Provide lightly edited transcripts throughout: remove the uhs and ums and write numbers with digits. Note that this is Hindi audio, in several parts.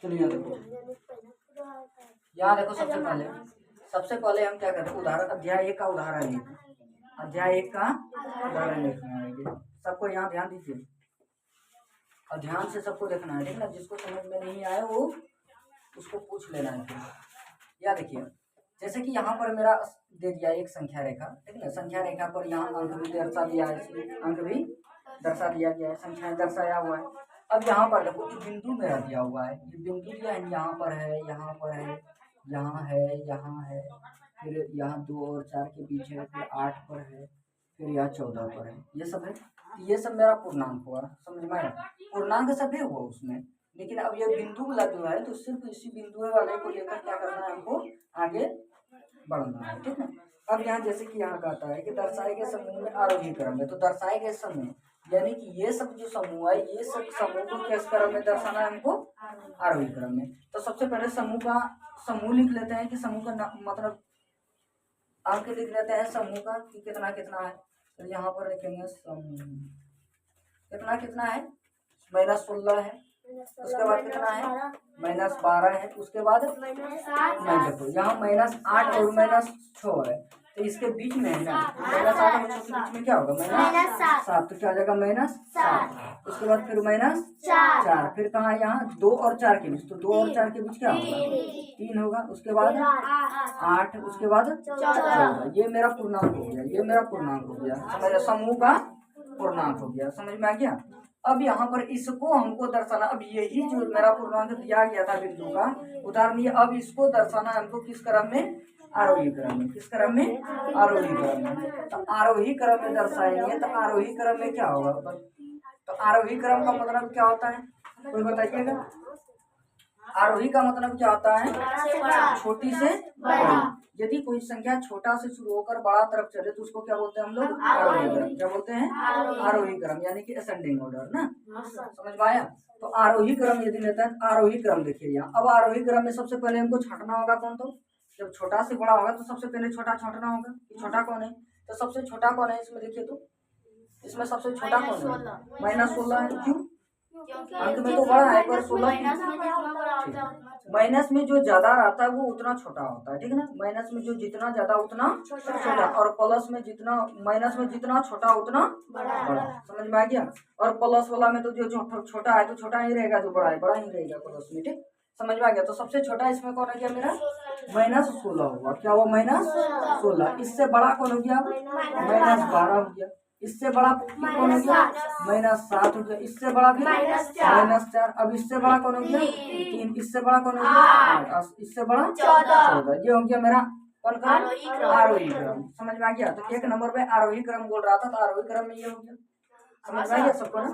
चलिए यहाँ देखो, यहाँ देखो सबसे पहले हम क्या करते हैं, उदाहरण अध्याय 1 का उदाहरण लिखना, अध्याय 1 का उदाहरण लिखना है। सबको यहाँ ध्यान दीजिए और ध्यान से सबको देखना है, ठीक ना। जिसको समझ में नहीं आए वो उसको पूछ लेना है। या देखिए जैसे कि यहाँ पर मेरा दे दिया एक संख्या रेखा, ठीक है। संख्या रेखा पर यहाँ अंक भी दर्शा दिया है, अंक भी दर्शा दिया गया है, संख्या दर्शाया हुआ है। अब यहाँ पर देखो बिंदु मेरा दिया हुआ है, ये बिंदु दिया है, यहाँ पर है, यहाँ पर है, यहाँ है, यहाँ है, फिर यहाँ 2 और 4 के बीच है, फिर 8 पर है, फिर यहाँ 14 पर है, ये सब है। ये सब मेरा पूर्णांक हुआ, समझ में आया। पूर्णांक सभी हुआ उसमें, लेकिन अब ये बिंदु वाला जो है तो सिर्फ इसी बिंदु वाले को लेकर क्या करना है, हमको आगे बढ़ना है, ठीक है। अब यहाँ जैसे कि यहाँ कहता है कि दर्शाए गए समूह में आरोही क्रम है, तो दर्शाए गए समूह यानी कि ये सब जो समूह है, ये सब समूह को किस क्रम में दर्शाना है हमको, आरोही क्रम में। तो सबसे पहले समूह लिख लेते हैं कि समूह का मतलब अंक लिख लेते हैं समूह का कि कितना कितना है। तो यहाँ पर लिखेंगे समूह कितना है, -16 है, उसके बाद कितना है, -12 है, उसके बाद देखो यहाँ -8 और -6 है, तो इसके बीच में है ना, -8 और 6 के बीच में क्या होगा, -7, तो क्या आ जाएगा -7। उसके बाद फिर -4, फिर कहाँ यहाँ 2 और 4 के बीच, तो 2 और 4 के बीच क्या होगा, 3 होगा। उसके बाद 8, उसके बाद 14। ये मेरा पूर्णांक हो गया, ये मेरा पूर्णांक हो गया, समझ, समूह का पूर्णांक हो गया, समझ में आ गया। अब यहाँ पर इसको हमको दर्शाना, अब यही जो मेरा पूर्णांक दिया गया था बिंदु का उदाहरण, ये अब इसको दर्शाना हमको किस क्रम में, आरोही क्रम में। किस क्रम में, आरोही क्रम में। तो आरोही क्रम में दर्शाएंगे तो आरोही क्रम में क्या होगा, तो आरोही क्रम का मतलब क्या होता है, कोई बताइएगा। आरोही का मतलब क्या होता है, छोटी से बड़ी। यदि कोई संख्या छोटा से शुरू होकर बड़ा तरफ चले तो उसको क्या बोलते हैं हम लोग, आरोही क्रम। क्या बोलते हैं, आरोही क्रम, यानी कि असेंडिंग ऑर्डर ना, समझ में आया। तो आरोही क्रम यदि लेते हैं, आरोही क्रम देखिए यहाँ। अब आरोही क्रम में सबसे पहले हमको छांटना होगा कौन, तो जब छोटा से बड़ा होगा तो सबसे पहले छोटा छांटना होगा, छोटा कौन है। तो सबसे छोटा कौन है इसमें, देखिए तो इसमें सबसे छोटा कौन है, -16 है। क्यों, अंक में तो बड़ा है पर 16 माइनस में जो ज्यादा रहता है वो उतना छोटा होता है, ठीक है ना। माइनस में जो जितना ज्यादा उतना छोटा, और प्लस में जितना, माइनस में जितना छोटा उतना बड़ा, समझ में आ गया। और प्लस वाला में तो जो छोटा है तो छोटा ही रहेगा, जो बड़ा है बड़ा ही रहेगा प्लस में, ठीक, समझ में आ गया। तो सबसे छोटा इसमें कौन हो गया मेरा, -16 होगा। क्या हुआ, -16। इससे बड़ा कौन हो गया, -12 हो गया। इससे बड़ा कौन हो गया, -7 हो गया। इससे बड़ा भी -4। अब इससे बड़ा कौन हो गया, 3। इससे बड़ा कौन हो गया, 8। इससे बड़ा 14। ये हो गया मेरा कौन क्रम, आरोही क्रम, समझ में आ गया। तो 1 नंबर पे आरोही क्रम बोल रहा था, तो आरोही क्रम में ये हो गया, समझ में आ गया सबको ना।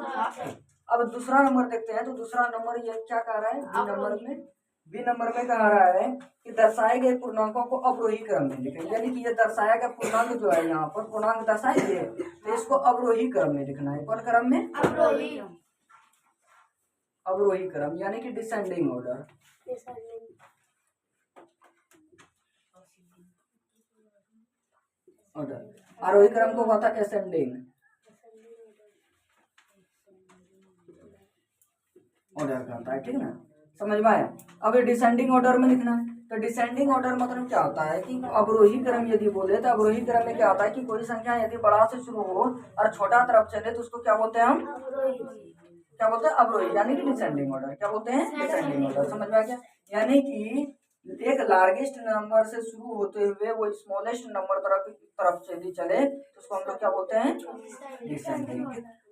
अब दूसरा नंबर देखते हैं, तो दूसरा नंबर ये क्या कह रहा है, बी नंबर में कह रहा है कि दर्शाए गए पूर्णांकों को अवरोही क्रम में लिखें। यानी कि ये दर्शाया गया पूर्णांक जो है, यहाँ पर पूर्णांक दर्शाएंगे तो इसको अवरोही क्रम में लिखना है। कौन क्रम में, अवरोही क्रम, यानी कि डिसेंडिंग ऑर्डर। आरोही क्रम को कहता है असेंडिंग ऑर्डर कहता है, ठीक है ना, समझ में आया। अब ये डिसेंडिंग ऑर्डर में लिखना है। तो डिसेंडिंग ऑर्डर मतलब क्या होता है कि अवरोही क्रम यदि बोले तो अवरोही क्रम में क्या होता है कि कोई संख्या यदि बड़ा से शुरू हो और छोटा तरफ चले तो उसको क्या बोलते हैं हम, क्या बोलते हैं, अवरोही, यानी कि डिसेंडिंग ऑर्डर। क्या बोलते हैं, डिसेंडिंग ऑर्डर, समझ में आ गया। यानी कि एक लार्जेस्ट नंबर से शुरू होते हुए वो स्मॉलेस्ट नंबर तरफ से यदि चले तो उसको हम लोग क्या बोलते हैं, डिसेंडिंग।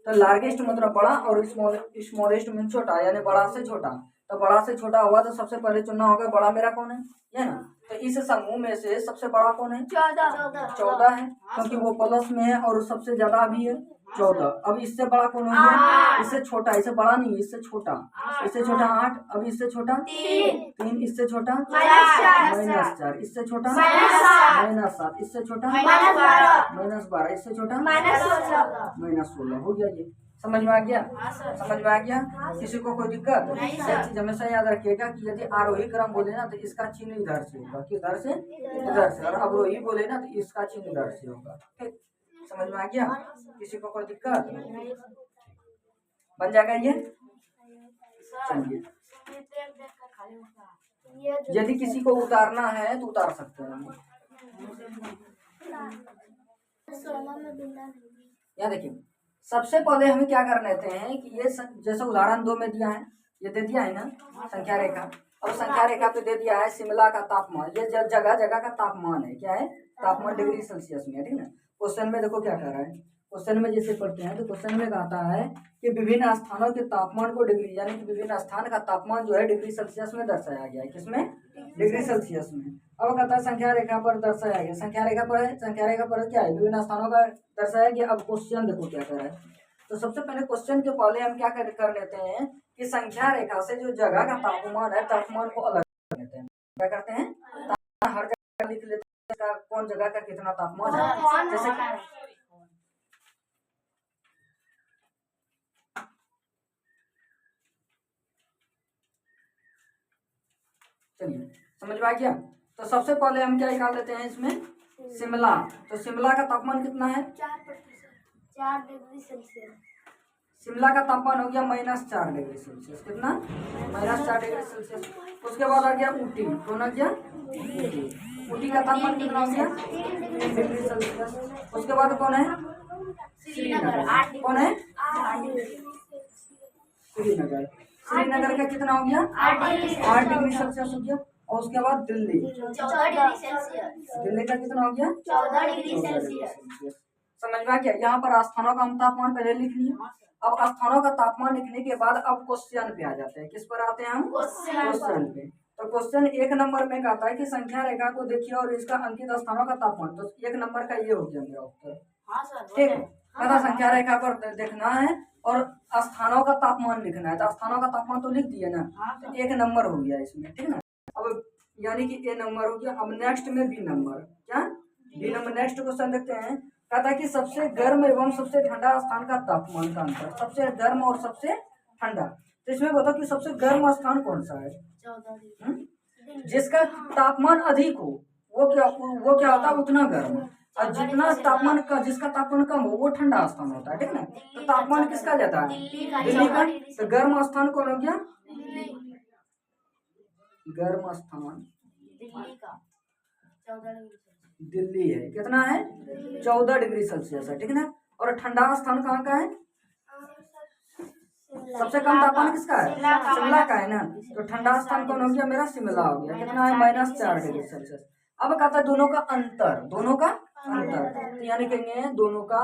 तो लार्जेस्ट मतलब बड़ा और स्मॉलेस्ट मीन छोटा, यानी बड़ा से छोटा। तो बड़ा से छोटा हुआ तो सबसे पहले चुनना होगा बड़ा मेरा कौन है, ये ना। तो इस समूह में से सबसे बड़ा कौन है, 14 है, क्योंकि वो प्लस में है और सबसे ज्यादा भी है 14। अब इससे बड़ा कौन हो गया, इससे छोटा, इससे बड़ा नहीं, इससे छोटा, इससे छोटा 8। अब इससे छोटा 3, इससे छोटा -4, इससे छोटा -7, इससे छोटा -12, इससे छोटा -16 हो गया। ये समझ में आ गया, समझ में आ गया। किसी को कोई दिक्कत, एक चीज हमेशा याद रखिएगा कि यदि आरोही क्रम बोले ना तो इसका चिन्ह इधर से होगा, किधर से, इधर से। और अवरोही बोले ना तो इसका चिन्ह इधर से होगा, ठीक, समझ में आ गया। किसी को कोई दिक्कत, बन जाएगा ये, चलिए। यदि किसी को उतारना है तो उतार सकते हैं। यहाँ देखिए, सबसे पहले हमें क्या कर लेते हैं कि ये जैसे उदाहरण 2 में दिया है, ये दे दिया है ना संख्या रेखा, और संख्या रेखा पे दे दिया है शिमला का तापमान। ये जगह जगह का तापमान है, क्या है, तापमान डिग्री सेल्सियस में है, ठीक ना। क्वेश्चन में देखो क्या कह रहा है, क्वेश्चन में जैसे पढ़ते हैं तो क्वेश्चन में कहता है कि विभिन्न स्थानों के तापमान को डिग्री, यानी कि विभिन्न स्थान का तापमान जो है डिग्री सेल्सियस में दर्शाया गया है। किसमें? डिग्री सेल्सियस में। अब कहता है संख्या रेखा पर दर्शाया गया, संख्या रेखा पर है, संख्या रेखा पर क्या है, विभिन्न स्थानों का दर्शाया गया। अब क्वेश्चन देखो क्या कर रहा है, तो सबसे पहले क्वेश्चन के पहले हम क्या कर लेते हैं कि संख्या रेखा से जो जगह का तापमान है, तापमान को अलग कर लेते हैं। क्या करते हैं, हर जगह लिख लेते हैं कौन जगह का कितना तापमान है। जैसे चलिए समझ में आ गया। तो सबसे पहले हम क्या निकाल लेते हैं इसमें, शिमला। तो शिमला का तापमान कितना है, 4 डिग्री सेल्सियस। शिमला का तापमान हो गया -4 डिग्री सेल्सियस। कितना? -4 डिग्री सेल्सियस। उसके बाद आ गया ऊटी, कौन आ गया, ऊटी का तापमान कितना हो गया, 3 डिग्री सेल्सियस। उसके बाद कौन है, श्रीनगर। कौन है, श्रीनगर। श्रीनगर का कितना हो गया, 8 डिग्री सेल्सियस हो गया। और उसके बाद दिल्ली, 14 डिग्री सेल्सियस। दिल्ली का कितना हो गया, 14 डिग्री सेल्सियस। समझ में आ गया। यहाँ पर स्थानों का हम तापमान पहले लिख लिए। अब स्थानों का तापमान लिखने के बाद अब क्वेश्चन पे आ जाते हैं। किस पर आते हैं हम, क्वेश्चन पे। तो क्वेश्चन 1 नंबर में कहता है कि संख्या रेखा को देखिए और इसका अंकित स्थानों का तापमान। तो 1 नंबर का ये हो गया मेरा उत्तर, ठीक है। कहता संख्या रेखा पर देखना है और स्थानों का तापमान लिखना है। तो स्थानों का तापमान तो लिख दिए ना, तो 1 नंबर हो गया इसमें, ठीक ना। अब यानी कि A नंबर हो गया। अब नेक्स्ट में B नंबर, क्या, B नंबर। नेक्स्ट क्वेश्चन देखते हैं, कहता है कि सबसे गर्म एवं सबसे ठंडा स्थान का तापमान का अंतर। सबसे गर्म और सबसे ठंडा, तो इसमें बताओ कि सबसे गर्म स्थान कौन सा है, जिसका तापमान अधिक हो वो क्या होता है, उतना गर्म। और जितना तापमान का, जिसका तापमान कम हो वो ठंडा स्थान होता है, ठीक ना। तो तापमान किसका ज्यादा है, दिल्ली का। तो गर्म स्थान कौन हो गया, गर्म स्थान दिल्ली का 14 डिग्री सेल्सियस। दिल्ली है, कितना है, 14 डिग्री सेल्सियस है, ठीक ना। और ठंडा स्थान कहाँ का है, सबसे कम तापमान किसका है, शिमला का है ना। तो ठंडा स्थान कौन हो गया, मेरा शिमला हो गया। कितना है, -4 डिग्री सेल्सियस। अब कहता है दोनों का अंतर, दोनों का अंतर, तो यानी कहेंगे दोनों का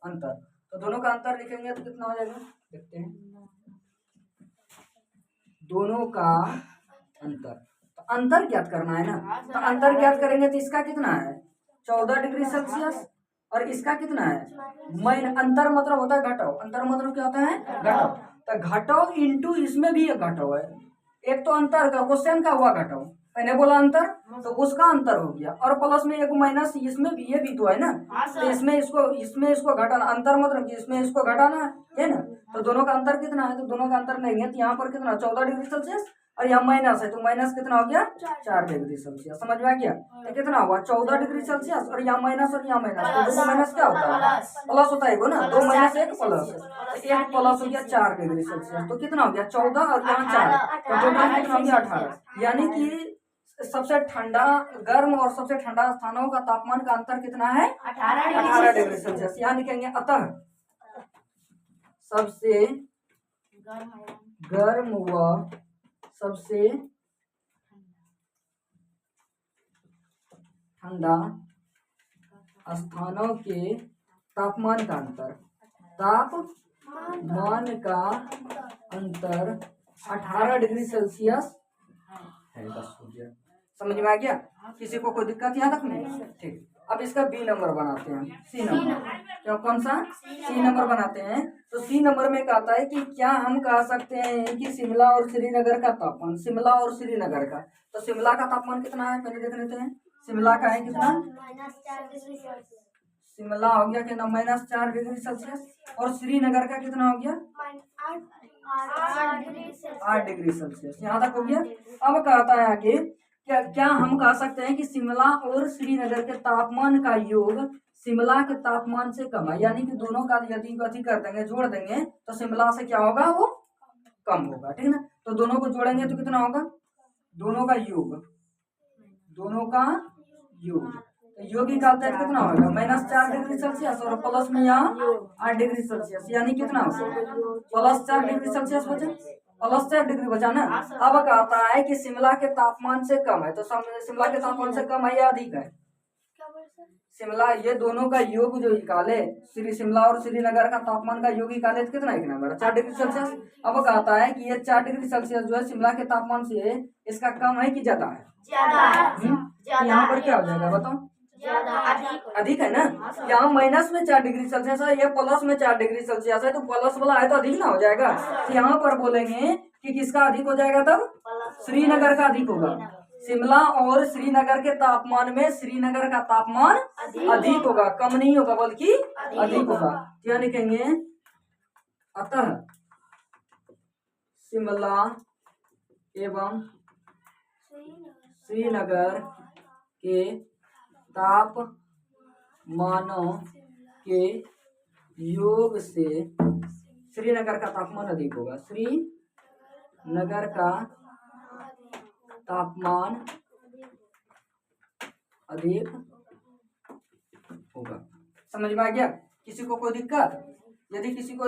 अंतर। तो दोनों का अंतर लिखेंगे तो कितना हो जाएगा, देखते हैं। दोनों का अंतर, तो अंतर ज्ञात करना है ना। तो अंतर ज्ञात करेंगे तो इसका कितना है, 14 डिग्री सेल्सियस, और इसका कितना है, अंतर मतलब होता है घटाव। अंतर मतलब क्या होता है, घटाव। तो घटाव इंटू इसमें भी एक घटाव है। एक तो अंतर का क्वेश्चन का हुआ घटाव, मैंने बोला अंतर, तो उसका अंतर हो गया, और प्लस में एक माइनस, इसमें भी, ये भी तो है ना। तो इसमें इसको घटाना, अंतर मतलब कि इसमें इसको घटाना है ना। तो दोनों का अंतर कितना है, तो दोनों का अंतर नहीं है, तो यहाँ पर कितना, 14 डिग्री सेल्सियस, और यहाँ माइनस है, तो माइनस कितना हो गया, 4 डिग्री सेल्सियस। समझ में आ गया। तो कितना हुआ, 14 डिग्री सेल्सियस, और यहाँ माइनस और यहाँ माइनस, तो दो माइनस क्या होता है, प्लस होता है वो ना। 2 माइनस 1 प्लस, तो 1 प्लस हो गया 4 डिग्री सेल्सियस। तो कितना हो गया, 14 और यहाँ 4, तो टोटल कितना हो गया, 18। यानी कि सबसे ठंडा, गर्म और सबसे ठंडा स्थानों का तापमान का अंतर कितना है, 18 डिग्री सेल्सियस। यहाँ लिखेंगे अतः सबसे गर्म व सबसे ठंडा स्थानों के तापमान का अंतर, तापमान का अंतर 18 डिग्री सेल्सियस है। बस हो गया, समझ में आ गया। किसी को कोई दिक्कत यहाँ तक नहीं, ठीक। अब इसका बी नंबर बनाते हैं, सी नंबर। क्या, कौन सा, सी नंबर बनाते हैं। तो सी नंबर में कहता है कि क्या हम कह सकते हैं कि शिमला और श्रीनगर का तापमान, शिमला और श्रीनगर का। तो शिमला का तापमान कितना है, पहले देख लेते हैं। शिमला का है कितना, शिमला हो गया कितना, -4 डिग्री सेल्सियस, और श्रीनगर का कितना हो गया, 8 डिग्री सेल्सियस। यहाँ तक हो गया। अब कहता है आगे, क्या हम कह सकते हैं कि शिमला और श्रीनगर के तापमान का योग शिमला के तापमान से कम है। यानी कि दोनों का यदि अति कर देंगे, जोड़ देंगे, तो शिमला से क्या होगा, वो कम होगा, ठीक है ना। तो दोनों को जोड़ेंगे तो कितना होगा, दोनों का योग, दोनों का योग, तो योग निकालते हैं कितना होगा, -4 डिग्री सेल्सियस और प्लस में यहाँ 8 डिग्री सेल्सियस, यानी कितना होगा, +4 डिग्री सेल्सियस बचा, +4 डिग्री बचा ना। अब कहता है कि शिमला के तापमान से कम है, तो शिमला के तापमान से कम है या अधिक है, शिमला, ये दोनों का योग जो निकाले, श्री शिमला और श्रीनगर का तापमान का योग निकाले तो कितना एक नंबर 4 डिग्री सेल्सियस। अब कहता है कि ये 4 डिग्री सेल्सियस जो है शिमला के तापमान से इसका कम है कि ज्यादा है, तो यहाँ पर क्या हो जाएगा बताओ, अधिक है ना। यहाँ माइनस में 4 डिग्री सेल्सियस है, ये प्लस में 4 डिग्री सेल्सियस है, तो प्लस वाला है तो अधिक ना हो जाएगा। तो यहाँ पर बोलेंगे कि किसका अधिक हो जाएगा, तब श्रीनगर का अधिक होगा। शिमला और श्रीनगर के तापमान में श्रीनगर का तापमान अधिक होगा, कम नहीं होगा बल्कि अधिक होगा। क्या लिखेंगे, अतः शिमला एवं श्रीनगर के तापमानों के योग से श्रीनगर का तापमान अधिक होगा, श्रीनगर का तापमान अधिक होगा। समझ में आ गया। किसी को कोई दिक्कत, यदि किसी को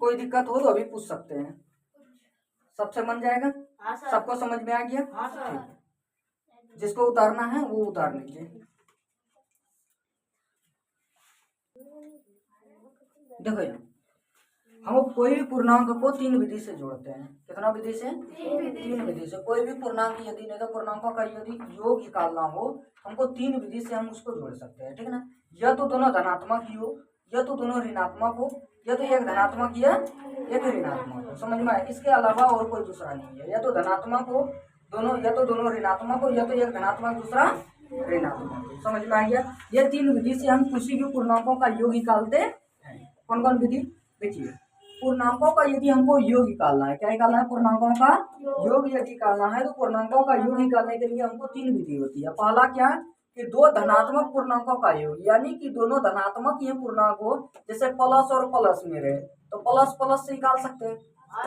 कोई दिक्कत हो तो अभी पूछ सकते हैं, सब समझ जाएगा, सबको समझ में आ गया। ठीक, जिसको उतारना है वो उतार लीजिए। देखो यार, हम कोई भी पूर्णांक को 3 विधि से जोड़ते हैं, कितना विधि से, 3 विधि से। कोई भी पूर्णांक यदि नहीं तो पूर्णांकों का यदि योग निकालना हो हमको 3 विधि से हम उसको जोड़ सकते हैं, ठीक है ना। या तो दोनों धनात्मक योग, या तो दोनों ऋणात्मक हो, या तो एक धनात्मक या एक ऋणात्मक हो। समझ में आया, इसके अलावा और कोई दूसरा नहीं है। या तो धनात्मक हो दोनों, या तो दोनों ऋणात्मक हो, या तो एक धनात्मक दूसरा ऋणात्मक हो। समझ में आ गया। ये 3 विधि से हम किसी भी पूर्णांकों का योग निकालते हैं। कौन कौन विधि, देखिए, पूर्णांकों का यदि हमको योग निकालना है, क्या निकालना है, पूर्णांकों का योग यदि निकालना है तो पूर्णांकों का योग निकालने के लिए हमको 3 विधि होती है। पहला क्या कि 2 धनात्मक पूर्णांकों का योग, यानी कि दोनों धनात्मक ये पूर्णांक हो, जैसे प्लस और प्लस में रहे तो प्लस प्लस से निकाल सकते हैं,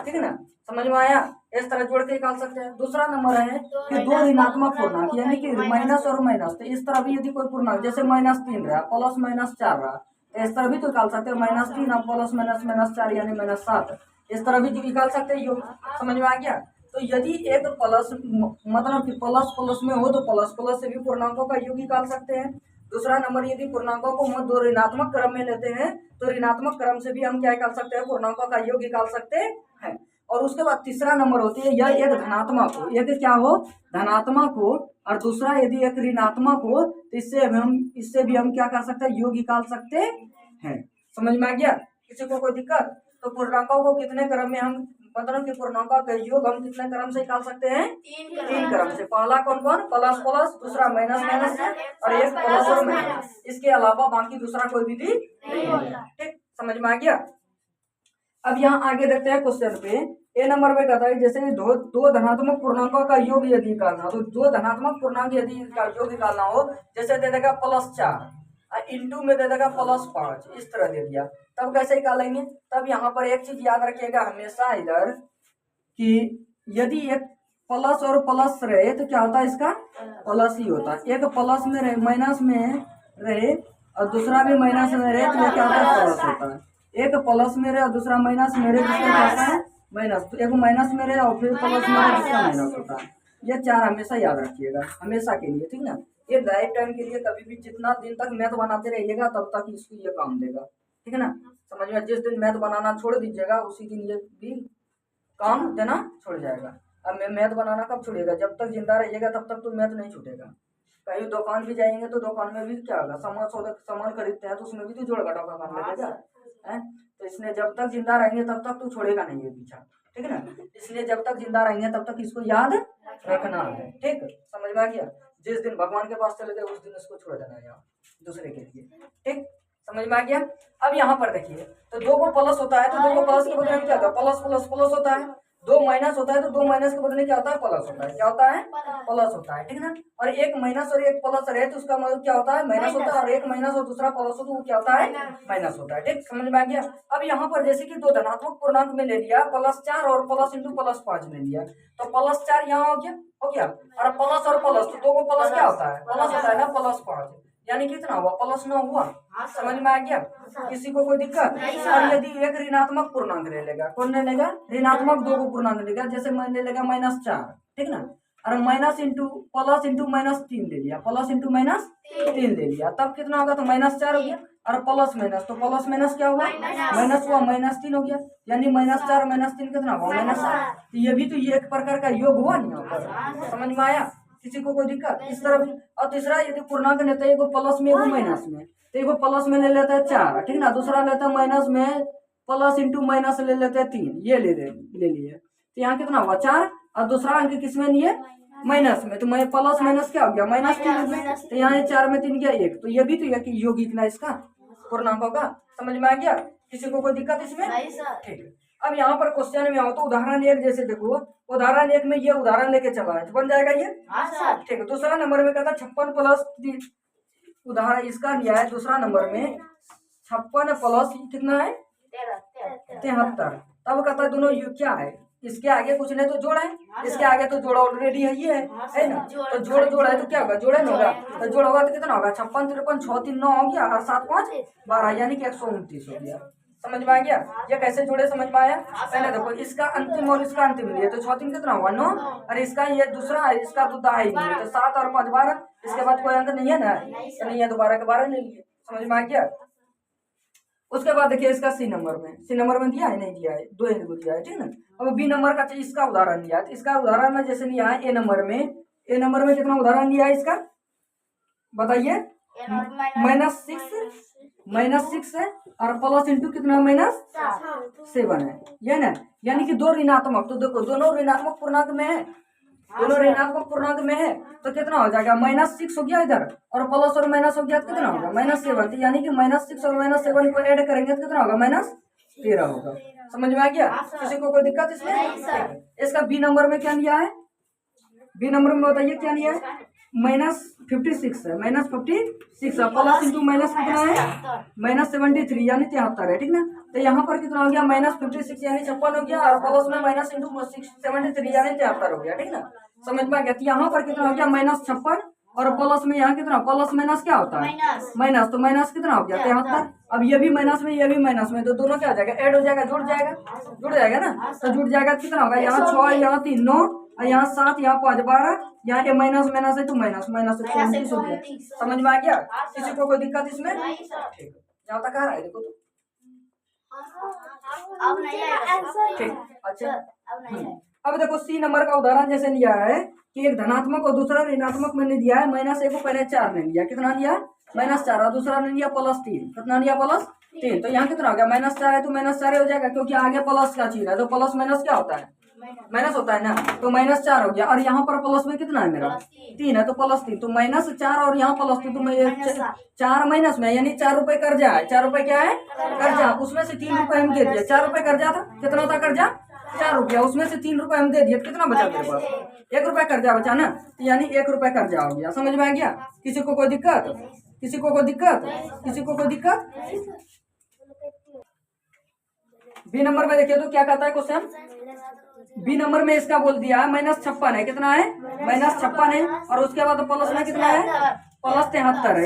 ठीक है ना। समझ में आया, इस तरह जोड़ के निकाल सकते हैं। दूसरा नंबर है कि 2 ऋणात्मक पूर्णांक, यानी कि माइनस और माइनस, तो इस तरह भी यदि कोई पूर्णांक जैसे -3 रहा, प्लस -4 रहा, इस तरह भी तो निकाल सकते हैं। -3 और प्लस -4 यानी -7, इस तरह भी निकाल सकते हैं योग। समझ में आ गया। तो यदि एक प्लस मतलब कि प्लस प्लस में हो तो प्लस प्लस से भी पूर्णांकों का योग निकाल सकते हैं। दूसरा नंबर, यदि पूर्णांकों को हम 2 ऋणात्मक क्रम में लेते हैं तो ऋणात्मक क्रम से भी हम क्या निकाल सकते हैं, पूर्णांकों का योग निकाल सकते हैं। और उसके बाद तीसरा नंबर होती है, यह एक धनात्मक हो, एक क्या हो, धनात्मक हो, और दूसरा यदि एक ऋणात्मक हो तो इससे भी हम क्या कर सकते हैं, योग निकाल सकते हैं। समझ में आ गया। किसी को कोई दिक्कत, तो पूर्णांकों को कितने क्रम में हम मतलब कि पूर्णांकों का योग हम कितने क्रम से निकाल सकते हैं, 3 क्रम से। पहला कौन कौन, प्लस प्लस, दूसरा माइनस माइनस और एक प्लस और माइनस, इसके अलावा बाकी दूसरा कोई विधि नहीं है। ठीक, समझ में आ गया। अब यहाँ आगे देखते हैं क्वेश्चन पे। ए नंबर में कहता है जैसे दो धनात्मक पूर्णांकों का योग यदि निकालना हो, तो 2 धनात्मक पूर्णांक यदि योग निकालना हो, जैसे दे देगा +4 इंटू में दे देगा +5, इस तरह दे दिया, तब कैसे निकालेंगे। तब यहाँ पर एक चीज याद रखिएगा हमेशा इधर कि यदि एक प्लस और प्लस रहे तो क्या होता है, इसका प्लस ही होता है। एक प्लस में रहे, माइनस में रहे और दूसरा भी माइनस में रहे तो क्या होता है, प्लस होता है। एक प्लस में रहे और दूसरा माइनस में रहे तो क्या होता है, माइनस। तो एक माइनस में रहे और फिर प्लस में रहे दूसरा माइनस होता है। ये 4 हमेशा याद रखिएगा, हमेशा के लिए, ठीक ना। ये लाइफ टाइम के लिए कभी भी जितना दिन तक मैथ बनाते रहिएगा तब तक इसको ये काम देगा, ठीक है ना। समझ में, जिस दिन मैथ बनाना छोड़ दीजिएगा उसी दिन ये भी काम देना छोड़ जाएगा। अब मैथ बनाना कब छोड़ेगा, जब तक जिंदा रहिएगा तब तक तो मैथ नहीं छूटेगा। कहीं दुकान भी जाएंगे तो दुकान में भी क्या होगा, सामान खरीदते हैं तो उसमें भी तो जोड़ घटाव का काम लगेगा, है। तो इसलिए जब तक जिंदा रहेंगे तब तक तो छोड़ेगा नहीं ये पीछा, ठीक है ना। इसलिए जब तक जिंदा रहेंगे तब तक इसको याद रखना है, ठीक। समझ में आ गया। जिस दिन भगवान के पास चले गए उस दिन इसको छोड़ देना है यहाँ दूसरे के लिए, ठीक। समझ में आ गया। अब यहाँ पर देखिए, तो 2 को प्लस होता है तो 2 को प्लस के बदले में क्या होता है, प्लस प्लस प्लस होता है। दो माइनस होता है तो दो माइनस के बदले क्या होता है, प्लस होता है। क्या होता है, प्लस होता है, ठीक ना। और एक माइनस और एक प्लस रहे तो उसका मतलब क्या होता है, माइनस होता है। और एक माइनस और दूसरा प्लस हो तो वो क्या होता है, माइनस होता है। ठीक, समझ में आ गया। अब यहाँ पर जैसे कि दो धनात्मक पूर्णांक में ले लिया +4 और प्लस इंटू +5 ले लिया, तो +4 यहाँ हो गया और प्लस और प्लस तो दो को प्लस क्या होता है, प्लस होता है ना, +5 यानी कितना हुआ, +9 हुआ। समझ में आ गया, किसी को कोई दिक्कत। और यदि एक ऋणात्मक पूर्णांक ले लेगा, कौन ले लेगा, ऋणात्मक दो को पूर्णांक लेगा, जैसे मैं ले लेगा -4, ठीक ना, और माइनस इंटू प्लस इंटू -3 ले लिया, प्लस इंटू -3 ले लिया, तब कितना होगा, तो -4 हो गया। और प्लस माइनस तो प्लस माइनस क्या हुआ, माइनस हुआ, -3 हो गया, यानी -4 -3 कितना हुआ, -8। तो ये भी तो ये एक प्रकार का योग हुआ नहीं होगा। समझ में आया, किसी को कोई दिक्कत इस तरफ। और तीसरा, यदि पूर्णांक लेते हैं एगो प्लस में एगो माइनस में, तो एगो प्लस में ले लेते हैं 4, ठीक ना, दूसरा लेते हैं माइनस में, प्लस इंटू माइनस ले लेते हैं 3, ये ले लिए, तो यहाँ कितना हुआ 4, और दूसरा अंक किसमें लिए, माइनस में, तो मैं प्लस माइनस क्या हो गया, -3 हो गया, तो यहाँ 4 में 3 गया 1, तो ये भी तो कि यौगिक ना इसका पूर्णांकों का। समझ में आ गया, किसी को कोई दिक्कत इसमें, ठीक है। अब यहाँ पर क्वेश्चन में आओ तो उदाहरण 1 जैसे देखो, उदाहरण 1 में ये उदाहरण लेके चला है, बन जाएगा ये, ठीक है। दूसरा नंबर में कहता 56 प्लस 3, उदाहरण इसका लिया है दूसरा नंबर में, 56 प्लस कितना है, 73। तब कहता है दोनों क्या है, इसके आगे कुछ नहीं तो जोड़ है, इसके आगे तो जोड़ ऑलरेडी है, ये है ना, तो जोड़ है तो क्या होगा, जोड़े होगा, तो जोड़ होगा तो कितना होगा, 56 53 6 3 9 हो गया, और 7 5 12, यानी कि 129 हो गया। समझ में आ गया, ये कैसे जोड़े समझ में आया। पहले देखो इसका अंतिम और इसका अंतिम लिया, तो 6 3 कितना हुआ 9, और इसका ये दूसरा है, इसका तो दाई नहीं है, तो 7 और 5 12, इसके बाद कोई अंक नहीं है ना, तो नहीं है, तो 12 के 12 ले लिए। समझ में आ गया। उसके बाद देखिए इसका सी नंबर में दिया है, नहीं दिया है, 2 इनको दिया है, ठीक ना। अब बी नंबर का इसका उदाहरण दिया है, तो इसका उदाहरण में जैसे लिया है ए नंबर में कितना उदाहरण दिया है इसका, बताइए, -6 है, और प्लस इंटू कितना -7 है, ये ना, यानी कि दो ऋणात्मक, तो देखो दोनों ऋणात्मक पूर्णांक में है, दोनों ऋणात्मक पूर्णांक में है, तो कितना हो जाएगा, -6 हो गया इधर, और प्लस और माइनस हो गया तो कितना होगा, -7, यानी कि -6 और -7 को ऐड करेंगे तो कितना होगा, -13 होगा। समझ में आ गया, किसी को कोई दिक्कत इसमें। इसका बी नंबर में क्या लिया है, बी नंबर में बताइए क्या लिया है, -56 है, -56 है, प्लस इंटू माइनस कितना है, -73 यानी 73 है, ठीक ना। तो यहाँ पर कितना हो गया, -56 यानी 56 हो गया, और प्लस में माइनस इंटू 73 यानी 73 हो गया, ठीक ना। समझ में आ गया। तो यहाँ पर कितना हो गया, -56, और प्लस में यहाँ कितना, प्लस माइनस क्या होता है, माइनस, तो माइनस कितना हो गया 73। अब ये भी माइनस में, ये भी माइनस में, तो दोनों क्या हो जाएगा, ऐड हो जाएगा, जुड़ जाएगा ना, तो जुड़ जाएगा कितना होगा, यहाँ 6, यहाँ 3 9, और यहाँ 7, यहाँ 5 12, यहाँ के माइनस है तो माइनस से 29 हो गया। समझ में आ गया, किसी को कोई दिक्कत इसमें, ठीक है, यहाँ तक आ रहा है, देखो तो ठीक, अच्छा। अब देखो सी नंबर का उदाहरण जैसे लिया है कि एक धनात्मक और दूसरा ऋणात्मक मैंने दिया है, -1 को पहले 4 ने लिया, कितना लिया, -4, और दूसरा ने लिया +3, कितना लिया, +3, तो यहाँ कितना हो गया, -4 है तो -4 हो जाएगा, क्योंकि आगे प्लस का चीज है, तो प्लस माइनस क्या होता है, माइनस होता है ना, तो -4 हो गया, और यहाँ पर प्लस में कितना है मेरा 3 है, तो +3, तो -4 और यहाँ +3, तो मैं 4 माइनस में, यानी 4 रुपए कर्जा है, 4 रुपए क्या है, कर्जा, उसमें से 3 रुपए हम दे दिया, 4 रुपए कर्जा था, कितना था कर्जा, 4 रुपया, उसमें से 3 रुपए हम दे दिए, कितना बचा मेरे पास, 1 रुपया कर्जा बचा ना, यानी 1 रुपया कर्जा हो गया। समझ में आ गया, किसी को कोई दिक्कत, किसी को कोई दिक्कत। बी नंबर में देखिए तो क्या कहता है क्वेश्चन, बी नंबर में इसका बोल दिया है -56 है, कितना है, -56 है, और उसके बाद प्लस में कितना है, +73 है,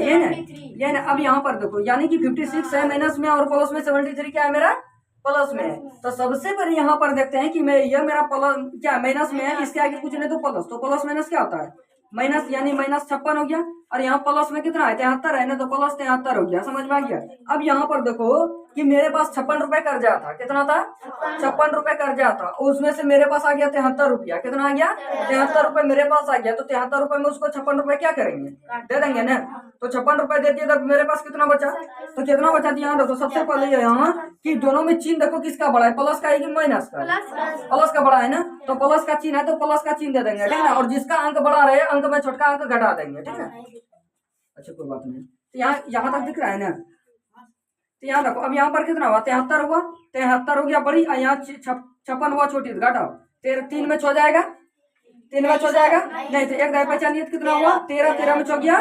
ये ना। अब यहाँ पर देखो, यानी कि 56 है माइनस में, और प्लस में 73 क्या है मेरा, प्लस में है। तो सबसे पहले यहाँ पर देखते हैं कि मैं ये मेरा प्लस क्या माइनस में है, इसके आगे कुछ नहीं तो प्लस, तो प्लस माइनस क्या होता है, माइनस, यानी -56 हो गया, और यहाँ प्लस में कितना है 73 है ना, तो प्लस 73 हो गया। समझ में आ गया। अब यहाँ पर देखो कि मेरे पास 56 रुपए कर्जा था, कितना था, 56 रुपए कर्जा था, उसमें से मेरे पास आ गया 73 रुपया, कितना आ गया, 73 रुपए मेरे पास आ गया, तो 73 रुपए में उसको 56 रुपए क्या करेंगे, दे देंगे ना, तो 56 रुपए दे दिए, तब मेरे पास कितना बचा, तो कितना बचा, यहाँ देखो सबसे पहले यहाँ कि दोनों में चिन्ह देखो किसका बड़ा है, प्लस का है कि माइनस का, प्लस का बड़ा है ना, तो प्लस का चिन्ह है तो प्लस का चिन्ह दे देंगे, ठीक है ना, और जिसका अंक बड़ा रहे अंक में छोटका अंक घटा देंगे, ठीक है। अच्छा कोई बात नहीं, तो यहाँ तक दिख रहा है ना, तो यहाँ देखो अब यहाँ पर कितना हुआ, 73 हुआ, 73 हो गया बड़ी, यहाँ 56 हुआ छोटी, घटाओ 13 3 में 6 जाएगा, 3 में 6 जाएगा नहीं, तो एक दाई बचा नहीं तो कितना हुआ 13, 13 में 6 गया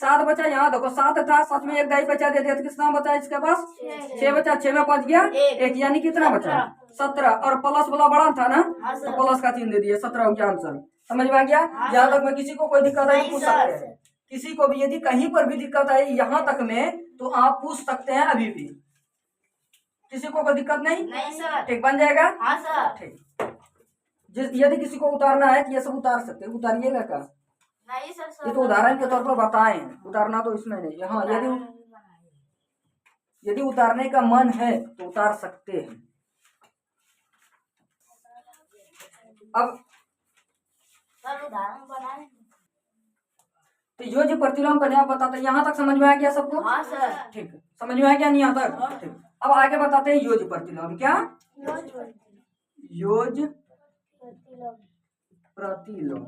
7 बचा। यहाँ देखो 7 था, 7 में एक दाई बचा दे दिया तो कितना बचा इसके पास 6 बचा, 6 में 5 गया 1, यानी कितना बचा 17। और प्लस वाला बड़ा था ना तो प्लस का 3 दे दिया, 17 हो गया आंसर। समझ में आ गया। यहाँ तक में किसी को कोई दिक्कत है तो पूछ सकते हैं, किसी को भी यदि कहीं पर भी दिक्कत है यहाँ तक में तो आप पूछ सकते हैं अभी भी, किसी को कोई दिक्कत नहीं सर। ठीक बन जाएगा। हाँ सर। ठीक, यदि किसी को उतारना है तो ये सब उतार सकते हैं, उतारिएगा क्या, नहीं सर। ये तो उदाहरण के तौर पर बताएं, उतारना तो इसमें नहीं। यहाँ यदि उतारने का मन है तो उतार सकते हैं। अब सर उदाहरण बनाए। तो योज्य प्रतिलोम का आप बताते हैं, यहाँ तक समझ में आ गया सबको। हाँ सर। ठीक, समझ में आ गया नहीं यहाँ तक। ठीक, अब आगे बताते हैं योज्य प्रतिलोम। क्या योज्य प्रतिलोम,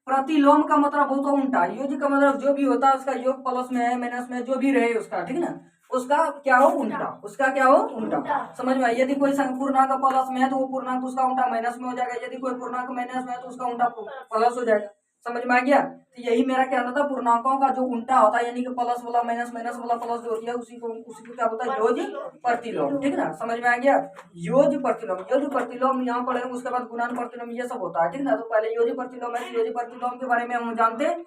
प्रतिलोम का मतलब होता है उल्टा। योज्य का मतलब जो भी होता है उसका योग प्लस में है माइनस में जो भी रहे उसका, ठीक ना, उसका क्या हो उल्टा, उसका क्या हो उल्टा। समझ में। यदि कोई पूर्णांक प्लस में है तो वो पूर्णांक उसका उल्टा माइनस में हो जाएगा, यदि कोई पूर्णांक माइनस में है तो उसका उल्टा प्लस हो जाएगा। समझ में आ गया। तो यही मेरा कहना था, पूर्णांकों का जो उल्टा होता है यानी कि प्लस वाला माइनस, माइनस वाला प्लस जो होती है उसी को क्या होता है योज्य प्रतिलोम, ठीक ना। समझ में आ गया। योज्य प्रतिलोम, योज्य प्रतिलोम यहाँ पढ़ेंगे, उसके बाद गुणन प्रतिलोम ये सब होता है, ठीक ना। तो पहले योज्य प्रतिलोम है, योज्य प्रतिलोम के बारे में हम जानते हैं।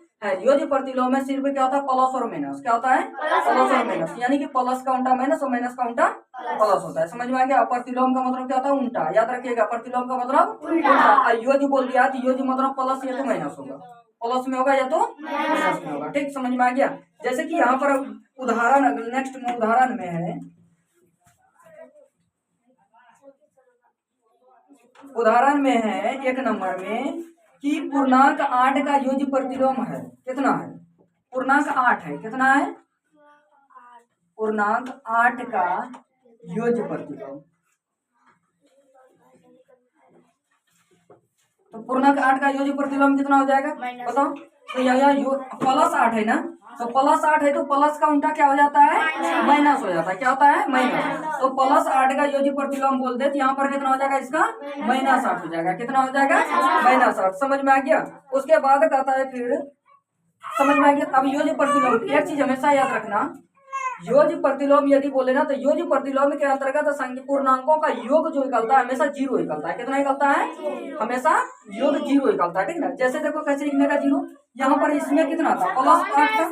योज्य प्रतिलोम में सिर्फ क्या होता है प्लस और माइनस, क्या होता है प्लस और माइनस, यानी कि प्लस का उल्टा माइनस और माइनस का उल्टा प्लस होता है। समझ में आ गया। प्रतिलोम का मतलब क्या होता है उल्टा, याद रखिएगा प्रतिलोम का मतलब उल्टा। योज्य बोल दिया तो योज्य मतलब प्लस या तो माइनस होगा, प्लस में होगा या तो माइनस में होगा, ठीक। समझ में आ गया। जैसे कि यहाँ पर उदाहरण नेक्स्ट में उदाहरण में है, उदाहरण में है 1 नंबर में कि पूर्णांक 8 का योज्य प्रतिलोम है, कितना है पूर्णांक 8 है, कितना है पूर्णांक 8 का योज्य प्रतिलोम। तो पूर्णांक 8 का योज्य प्रतिलोम कितना हो जाएगा बताओ। तो यहाँ प्लस 8 है ना, तो प्लस 8 है तो प्लस का उल्टा क्या हो जाता है माइनस हो जाता है, क्या होता है माइनस। तो प्लस 8 का योज्य प्रतिलोम बोल दे तो यहाँ पर कितना हो जाएगा इसका माइनस 8 हो जाएगा, कितना हो जाएगा माइनस 8। समझ में आ गया। उसके बाद कहता है फिर, समझ में आ गया। अब योज्य प्रतिलोम एक चीज हमेशा याद रखना, योज्य प्रतिलोम यदि बोले ना तो योज्य प्रतिलोम के अंतर्गत संख्या पूर्णांकों का योग जो निकलता है हमेशा 0 निकलता है, कितना निकलता है हमेशा योग 0 निकलता है, ठीक ना। जैसे देखो कैसे लिखने का 0, यहाँ पर इसमें कितना था प्लस 8 था,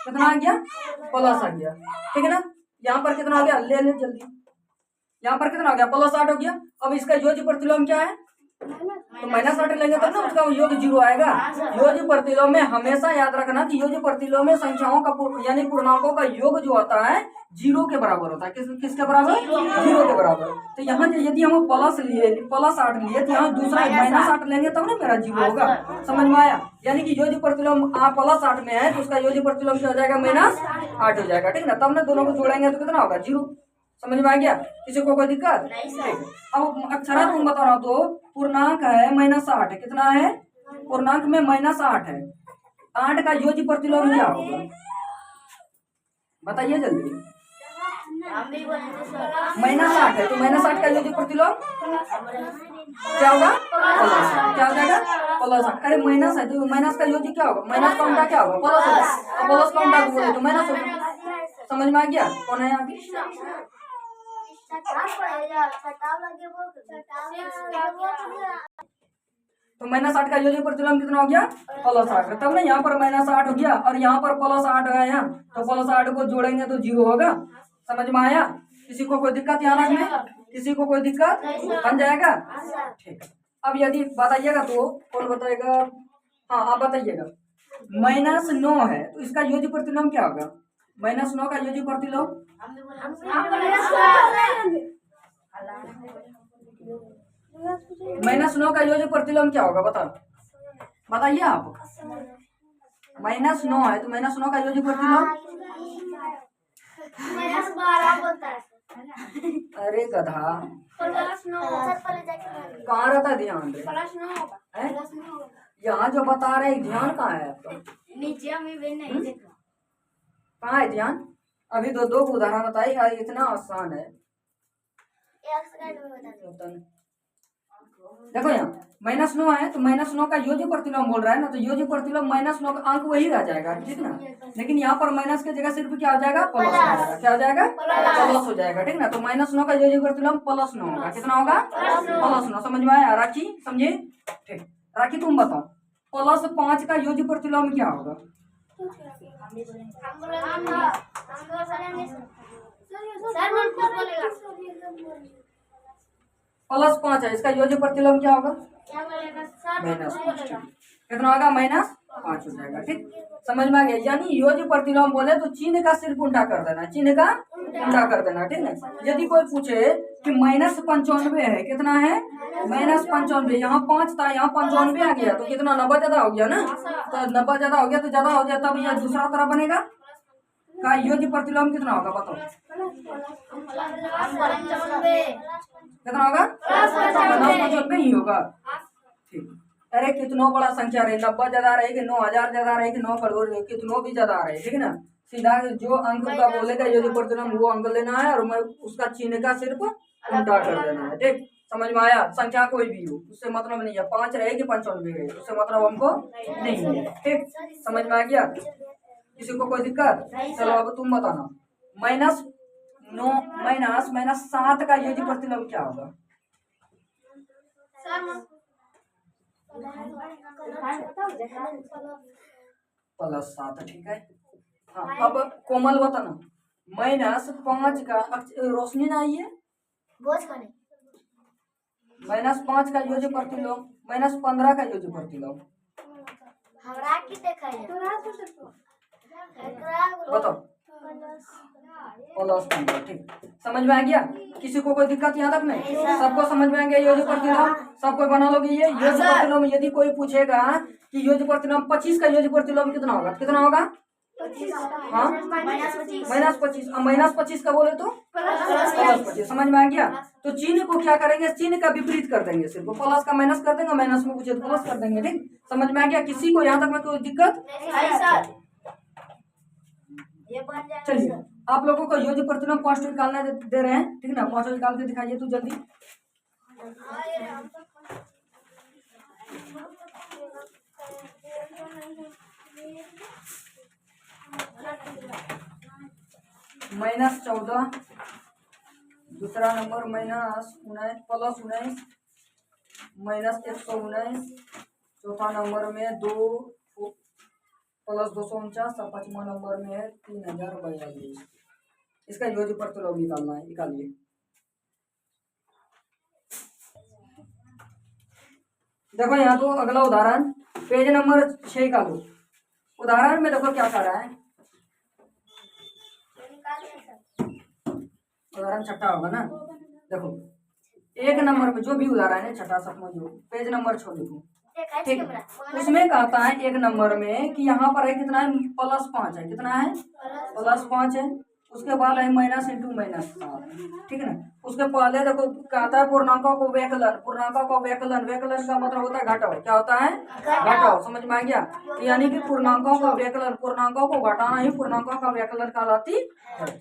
कितना आ गया प्लस आ गया, ठीक है ना। यहाँ पर कितना आ गया ले जल्दी, यहाँ पर कितना आ गया प्लस 8 हो गया। अब इसका योज्य प्रतिलोम क्या है तो माइनस 8 लेंगे तब ना उसका योग 0 आएगा। योज्य प्रतिलोम में हमेशा याद रखना कि योज्य प्रतिलोम में संख्याओं का यानी पूर्णांकों का योग जो होता है 0 के बराबर होता है, किसके बराबर 0 के बराबर। तो यहाँ यदि हम प्लस लिए प्लस 8 लिए तो यहाँ दूसरा माइनस 8 लेंगे तब ना मेरा 0 होगा। समझ में आया। यानी कि योज्य प्रतिलोम प्लस 8 में है तो उसका योज्य प्रतिलोम क्या हो जाएगा माइनस 8 हो जाएगा, ठीक ना। तब ना दोनों को जोड़ेंगे तो कितना होगा 0। समझ में आ गया। किसी को कोई दिक्कत नहीं। अब अक्षरा तुम बता रहा तो पूर्णांक है -8, कितना है पूर्णांक में -8 है, 8 का योज्य प्रतिलोम क्या होगा बताइए जल्दी। -8 है तो -8 का योज्य प्रतिलोम क्या होगा क्या हो जाएगा प्लस 8। अरे माइनस है तो माइनस का योज्य क्या होगा, माइनस का उल्टा क्या होगा प्लस होगा, तो प्लस का उल्टा बोले तो माइनस होगा। समझ में आ गया। कौन है आगे तो -8 का योज्य प्रतिलोम कितना हो गया +8, तब ना यहाँ पर -8 हो गया और यहाँ पर +8 है यहाँ, तो +8 को जोड़ेंगे तो 0 होगा। समझ में आया। किसी को कोई दिक्कत यहाँ रखने, किसी को कोई दिक्कत बन जाएगा, ठीक है। अब यदि बताइएगा तो कौन बताएगा, हाँ आप बताइएगा। -9 है तो इसका योज्य प्रतिलोम क्या होगा, -9 का योज्य प्रतिलोम -9 का योज्य प्रतिलोम क्या होगा बताइए आप। -9 है तो -9 का योज्य प्रतिलोम अरे गधा कहाँ रहता है ध्यान रे, यहाँ जो बता रहे ध्यान कहाँ है आपका, कहाँ है ध्यान। अभी दो उदाहरण बताइए, इतना आसान है। देखो यहाँ -9 है तो -9 का योज्य प्रतिलोम बोल रहा है ना, तो योज्य प्रतिलोम -9 का अंक वही रह जाएगा, ठीक ना। लेकिन यहाँ पर माइनस की जगह सिर्फ क्या हो जाएगा, प्लस हो जाएगा। क्या हो जाएगा, प्लस हो जाएगा, ठीक ना। तो -9 का योज्य प्रतिलोम +9 होगा। कितना होगा, +9। समझ में आया, राखी समझे, ठीक। राखी तुम बताओ +5 का योज्य प्रतिलोम क्या होगा। +5 है, इसका योज्य प्रतिलोम क्या होगा, -5। कितना होगा, -5 हो जाएगा, ठीक। समझ में आ गया। यानी योज्य प्रतिलोम बोले तो चिन्ह का सिर्फ उल्टा कर देना, चिन्ह का उल्टा कर देना, ठीक है। यदि कोई पूछे कि -95 है, कितना है, -95, यहाँ 5 था, यहाँ 95 आ गया, तो कितना 90 ज्यादा हो गया ना। तो 90 ज्यादा हो गया तो ज्यादा हो गया, तब यह दूसरा तरह बनेगा का योज्य प्रतिलोम कितना होगा, बताओ कितना होगा, 95 ही होगा, ठीक। अरे कितनों बड़ा संख्या रहे, 90 ज्यादा रहे कि 9000 ज्यादा रहे कि 9 करोड़ रहे, कितनों भी ज्यादा रहे, ठीक है ना। सीधा जो अंक का बोलेगा योज्य प्रतिलोम वो अंक लेना है, और मैं उसका चिन्ह का सिर्फ उल्टा कर देना है, ठीक। समझ में आया। संख्या कोई भी हो उससे मतलब नहीं है, 5 रहे कि 95 रहे, उससे मतलब हमको नहीं है, ठीक। समझ में आ गया, किसी को कोई दिक्कत। चलो अब तुम बताना -7 का योज्य प्रतिलोम क्या होगा। +7, ठीक है। हाँ अब कोमल बताना -5 का रोशनी ना आई है, -5 का योज्य प्रतिलोम, -15 का योज्य प्रतिलोम बताओ, +15, ठीक। समझ में आ गया, किसी को कोई दिक्कत यहाँ तक नहीं, सबको समझ में आ गया। योज्य प्रतिलोम सबको बना लोगे ये योज्य प्रतिलोम। यदि कोई पूछेगा कि योज्य प्रतिलोम 25 का योज्य प्रतिलोम कितना होगा, कितना होगा, हाँ -25, अब -25 का बोले तो +25। समझ में आ गया। तो चिन्ह को क्या करेंगे, चिन्ह का विपरीत कर देंगे, सिर्फ प्लस का माइनस कर देंगे, माइनस में पूछे तो प्लस कर देंगे, ठीक। समझ में आ गया, किसी को यहाँ तक में कोई दिक्कत। चलिए आप लोगों को योज्य प्रतिलोम 5 निकालने दे रहे हैं, ठीक ना। 5 निकाल के दिखाइए तू जल्दी। -14, दूसरा नंबर -19 +19, -119, चौथा नंबर में 2 +249, और 5वां नंबर में है 3042। इसका योज्य प्रतिलोम निकालना है, निकालिए। देखो यहाँ तो अगला उदाहरण पेज नंबर 6 का लो। उदाहरण में देखो क्या कर रहा है, उदाहरण छठा होगा ना। देखो 1 नंबर में जो भी उदाहरण है, छठा 7वां जो पेज नंबर 6 लिखो, ठीक। उसमें कहता है 1 नंबर में कि यहाँ पर है कितना है, +5 है, कितना है, +5 है। उसके बाद है माइनस इंटू -7, ठीक है ना। उसके पहले देखो कहता है पूर्णांकों को व्यकलन, पूर्णांकों का व्यकलन, व्यकलन का मतलब होता है घटाओ, क्या होता है, घटाओ। समझ में आ गया, यानी कि पूर्णांकों का व्यकलन, पूर्णांकों को घटाना ही पूर्णांकों का व्यकलन कहलाती है।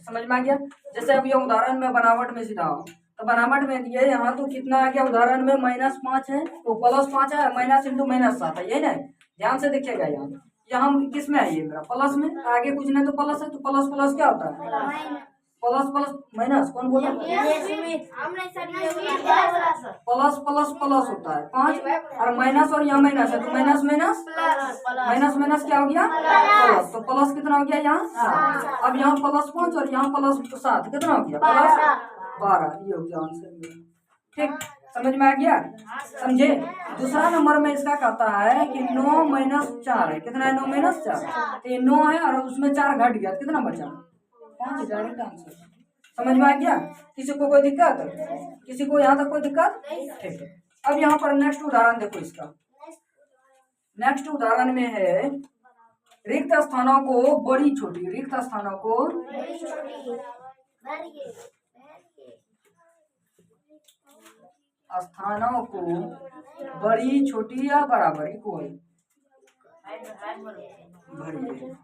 समझ में आ गया। जैसे अब ये उदाहरण में बनावट में सीधा हो, तो बनावट में दिए यहाँ तो कितना आ गया, उदाहरण में -5 है तो +5 है, माइनस इंटू -7 है, यही ना। ध्यान से देखिएगा, यहाँ किस में है, ये मेरा प्लस में, आगे कुछ नहीं तो प्लस है, तो प्लस प्लस क्या होता है, प्लस प्लस माइनस, कौन बोला, प्लस प्लस प्लस होता है 5, और माइनस और यहाँ माइनस है, तो माइनस माइनस माइनस माइनस क्या हो गया, प्लस। तो प्लस कितना हो गया यहाँ 7। अब यहाँ +5 और यहाँ +7 कितना हो गया, +12। ये हो गया आंसर, ठीक। समझ में आ गया, समझे। दूसरा नंबर में इसका कहता है कि 9 - 4 है, कितना है, 9 - 4, तो 9 है और उसमें 4 घट गया, कितना बचा, 5। Direct answer. समझ में आ गया, किसी को कोई दिक्कत, किसी को यहाँ तक कोई दिक्कत, ठीक है। अब यहाँ पर नेक्स्ट उदाहरण देखो, इसका नेक्स्ट उदाहरण में है रिक्त स्थानों को बड़ी छोटी, रिक्त स्थानों को बड़ी छोटी या बराबर इक्वल भरिए,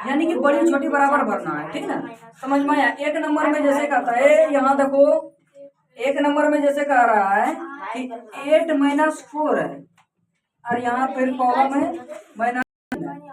यानी कि बड़ी छोटी बराबर भरना है, ठीक ना। समझ में आया। 1 नंबर में जैसे कहता है, यहाँ देखो 1 नंबर में जैसे कह रहा है कि 8 माइनस 4 है और यहाँ फिर कॉलम है माइनस।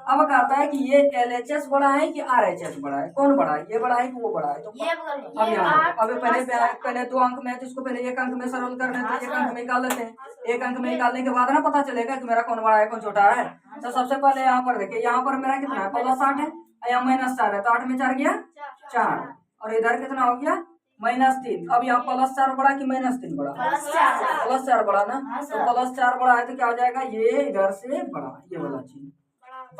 अब कहता है कि ये LHS बड़ा है कि RHS बड़ा है, कौन बड़ा है, ये बड़ा है कि वो बड़ा है। तो अब यहाँ अब पहले 2 अंक में है तो इसको पहले 1 अंक में सरल कर लेते हैं, 1 अंक में निकाल लेते हैं। 1 अंक में निकालने के बाद ना पता चलेगा कि मेरा कौन बड़ा है कौन छोटा है। तो सबसे पहले यहाँ पर देखिए, यहाँ पर मेरा कितना है +8 है, यहाँ -4 है, तो 8 में 4 गया 4, और इधर कितना हो गया -3। अब यहाँ +4 बड़ा कि -3 बड़ा, +4 बड़ा ना, तो +4 बड़ा है तो क्या हो जाएगा, ये इधर से बड़ा, ये वाला चिन्ह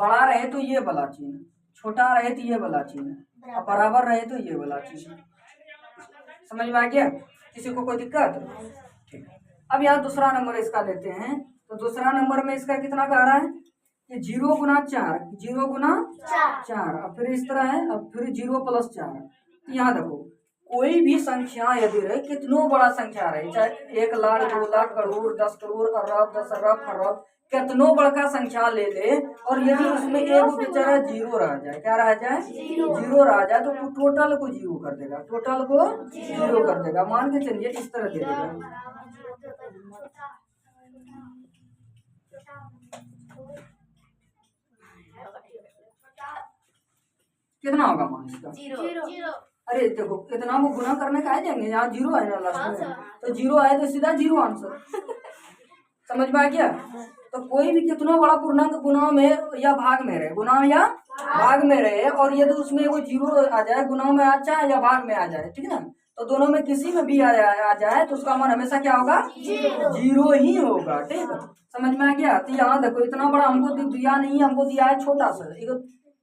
बड़ा रहे तो ये वाला चिन्ह, छोटा रहे तो ये वाला चिन्ह, और बराबर रहे तो ये वाला चिन्ह। समझ में आ गया, किसी को कोई दिक्कत? ठीक। अब यहाँ दूसरा नंबर इसका लेते हैं, तो दूसरा नंबर में इसका कितना कह रहा है कि 0 गुना 4, 0 गुना 4, अब फिर इस तरह है, अब फिर 0 + 4। यहाँ देखो कोई भी संख्या यदि रहे, कितनों बड़ा संख्या रहे, चाहे 1 लाख 2 लाख करोड़ 10 करोड़ अरब 10 अरब खरब, कितनों बड़का संख्या ले ले, और यदि उसमें एक बेचारा 0 रह जाए, क्या रह जाए 0 रह जाए, तो वो टोटल को 0 कर देगा, टोटल को 0 कर देगा। मान के चलिए इस तरह दे देगा, कितना होगा मान इसका 0। अरे देखो कितना वो गुना करने का आ जाएंगे, यहाँ 0 है ना लास्ट में, तो 0 आए तो सीधा 0 आंसर। समझ में आ गया। तो कोई भी कितना बड़ा पूर्णांक गुना में या भाग में रहे, गुना या भाग में रहे, और यदि उसमें वो 0 आ जाए, गुना में आ जाए या भाग में आ जाए, ठीक है ना, तो दोनों में किसी में भी आ जाए तो उसका मान हमेशा क्या होगा 0 ही होगा। ठीक है, समझ में आ गया। तो यहाँ देखो इतना बड़ा हमको दिया नहीं, हमको दिया है छोटा सा, एक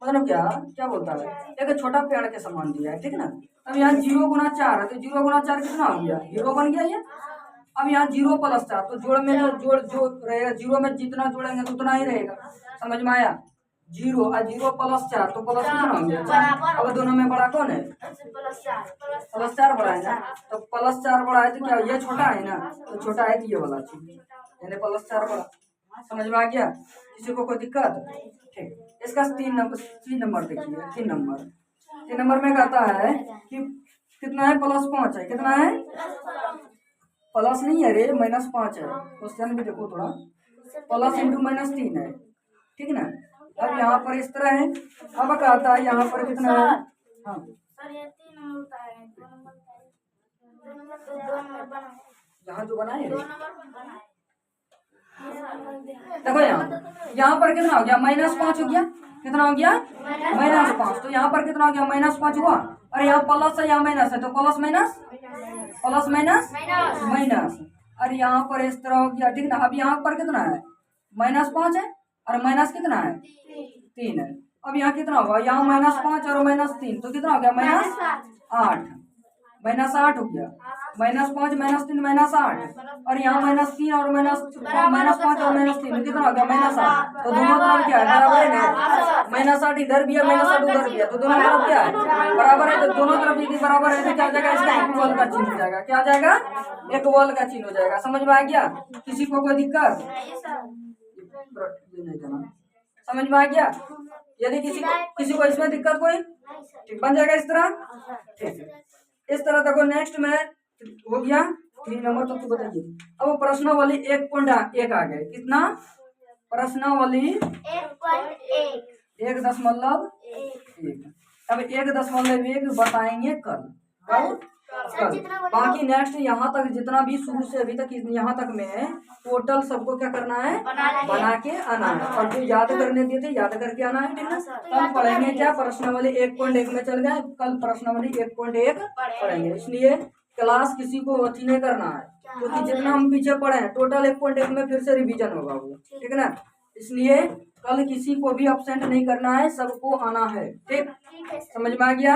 मतलब क्या बोलता है, एक छोटा पेड़ के समान दिया है, ठीक है ना। अब यहाँ 0 गुना 4 है, तो 0 गुना 4 कितना हो गया 0 बन गया ये। अब यहाँ 0 + 4, तो जोड़ में जो रहेगा 0 में जितना जोड़ेंगे तो उतना ही रहेगा। समझ में आया। 0 और 0 + 4, तो प्लस कितना हो गया। अब दोनों में बड़ा कौन है +4 बड़ा है ना, तो +4 बड़ा है तो क्या ये छोटा है ना, तो छोटा है तो ये वाला चीज यानी +4 बड़ा। समझ में आ गया, किसी को कोई दिक्कत? ठीक, इसका 3 नंबर देखिए। 3 नंबर में कहता है कि कितना है +5 है, कितना है प्लस नहीं है रे, -5 है। क्वेश्चन भी देखो थोड़ा, प्लस × -3 है, ठीक है ना। अब यहाँ पर इस तरह है, अब कहता है यहाँ पर कितना है, हाँ यहाँ जो बनाए देखो यहाँ पर कितना हो गया -5 हो गया, कितना हो गया -5, तो यहाँ पर कितना हो गया -5 हुआ, और यहाँ प्लस है यहाँ माइनस है, तो प्लस माइनस, और यहाँ पर इस तरह हो गया, ठीक ना। अब यहाँ पर कितना है -5 है और माइनस कितना है 3 है। अब यहाँ कितना होगा, यहाँ -5 और -3, तो कितना हो गया -8, -8 हो गया, -5 -3 -8, और यहाँ -3 और -5 और -3 कितना हो गया -8। तो दोनों तरफ क्या है बराबर है ना, -8 इधर भी है -8 उधर भी है, तो दोनों तरफ क्या है बराबर है। तो दोनों तरफ यदि बराबर है तो क्या हो जाएगा, इसका इक्वल का चिन्ह हो जाएगा, क्या हो जाएगा इक्वल का चिन्ह हो जाएगा। समझ में आ गया, किसी को कोई दिक्कत? समझ में आ गया। यदि किसी को इसमें दिक्कत कोई, ठीक बन जाएगा इस तरह। ठीक है, इस तरह देखो नेक्स्ट में हो गया 3 नंबर, तो बताइए। अब प्रश्नावली 1.1 आ गए, कितना प्रश्नावली 1.1। अब 1.1 बताएंगे कल। बाकी नेक्स्ट यहाँ तक जितना भी शुरू से अभी तक यहाँ तक में है, टोटल सबको क्या करना है बना के आना है, और जो याद करने दिए थे याद करके आना है, ठीक है। कल पढ़ेंगे क्या प्रश्नावली 1.1 में चल गए, कल प्रश्नावली 1.1 पढ़ेंगे। इसलिए क्लास किसी को अथी नहीं करना है, क्योंकि जितना हम पीछे पढ़े हैं टोटल 1.1 में फिर से रिवीजन होगा वो, ठीक है ना। इसलिए कल किसी को भी अब्सेंट नहीं करना है, सबको आना है, ठीक। समझ में आ गया।